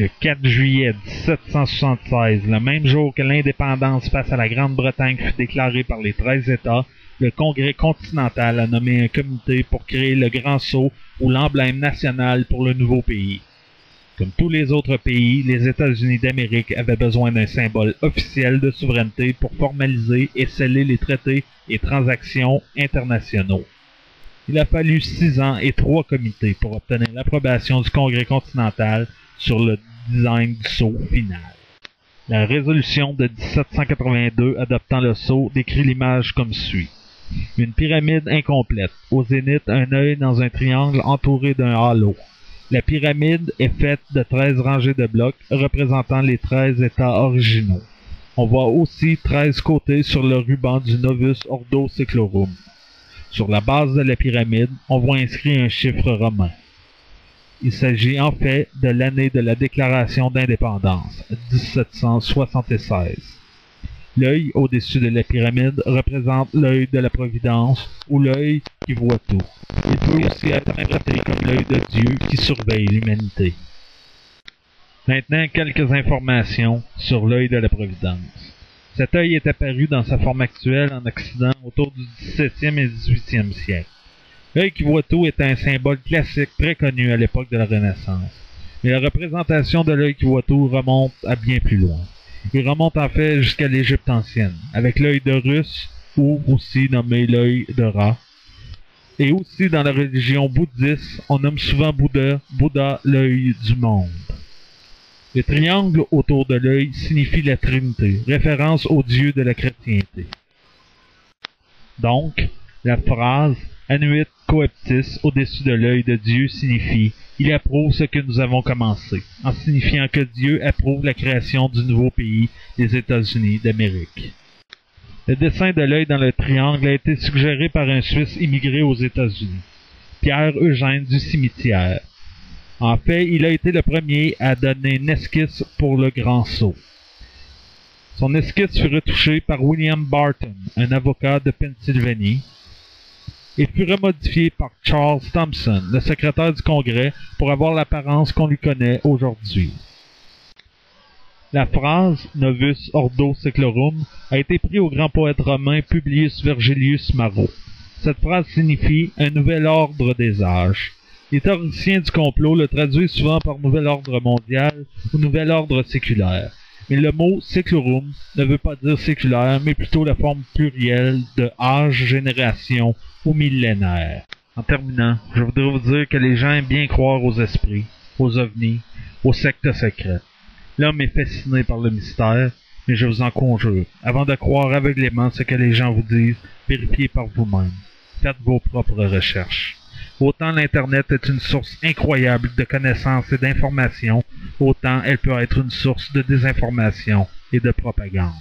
Le 4 juillet 1776, le même jour que l'indépendance face à la Grande-Bretagne fut déclarée par les 13 États, le Congrès continental a nommé un comité pour créer le Grand Sceau ou l'emblème national pour le nouveau pays. Comme tous les autres pays, les États-Unis d'Amérique avaient besoin d'un symbole officiel de souveraineté pour formaliser et sceller les traités et transactions internationaux. Il a fallu 6 ans et 3 comités pour obtenir l'approbation du Congrès continental sur le design du sceau final. La résolution de 1782 adoptant le sceau décrit l'image comme suit. Une pyramide incomplète, au zénith un œil dans un triangle entouré d'un halo. La pyramide est faite de 13 rangées de blocs représentant les 13 états originaux. On voit aussi 13 côtés sur le ruban du Novus Ordo Seclorum. Sur la base de la pyramide, on voit inscrit un chiffre romain. Il s'agit en fait de l'année de la déclaration d'indépendance, 1776. L'œil au-dessus de la pyramide représente l'œil de la Providence ou l'œil qui voit tout. Il peut aussi être interprété comme l'œil de Dieu qui surveille l'humanité. Maintenant, quelques informations sur l'œil de la Providence. Cet œil est apparu dans sa forme actuelle en Occident autour du 17e et 18e siècle. L'œil qui voit tout est un symbole classique très connu à l'époque de la Renaissance. Mais la représentation de l'œil qui voit tout remonte à bien plus loin. Il remonte en fait jusqu'à l'Égypte ancienne, avec l'œil d'Horus, ou aussi nommé l'œil de Ra. Et aussi dans la religion bouddhiste, on nomme souvent Bouddha l'œil du monde. Le triangle autour de l'œil signifie la Trinité, référence au Dieu de la chrétienté. Donc, la phrase « Annuit coeptis » au-dessus de l'œil de Dieu signifie « Il approuve ce que nous avons commencé », en signifiant que Dieu approuve la création du nouveau pays, les États-Unis d'Amérique. Le dessin de l'œil dans le triangle a été suggéré par un Suisse immigré aux États-Unis, Pierre-Eugène du Cimetière. En fait, il a été le premier à donner une esquisse pour le Grand Sceau. Son esquisse fut retouchée par William Barton, un avocat de Pennsylvanie, et fut remodifiée par Charles Thompson, le secrétaire du Congrès, pour avoir l'apparence qu'on lui connaît aujourd'hui. La phrase « Novus Ordo Seclorum » a été prise au grand poète romain Publius Vergilius Maro. Cette phrase signifie « un nouvel ordre des âges ». Les théoriciens du complot le traduisent souvent par « nouvel ordre mondial » ou « nouvel ordre séculaire ». Mais le mot « séclorum » ne veut pas dire séculaire, mais plutôt la forme plurielle de âge, génération ou millénaire. En terminant, je voudrais vous dire que les gens aiment bien croire aux esprits, aux ovnis, aux sectes secrètes. L'homme est fasciné par le mystère, mais je vous en conjure, avant de croire aveuglément ce que les gens vous disent, vérifiez par vous-même. Faites vos propres recherches. Autant l'Internet est une source incroyable de connaissances et d'informations, autant elle peut être une source de désinformation et de propagande.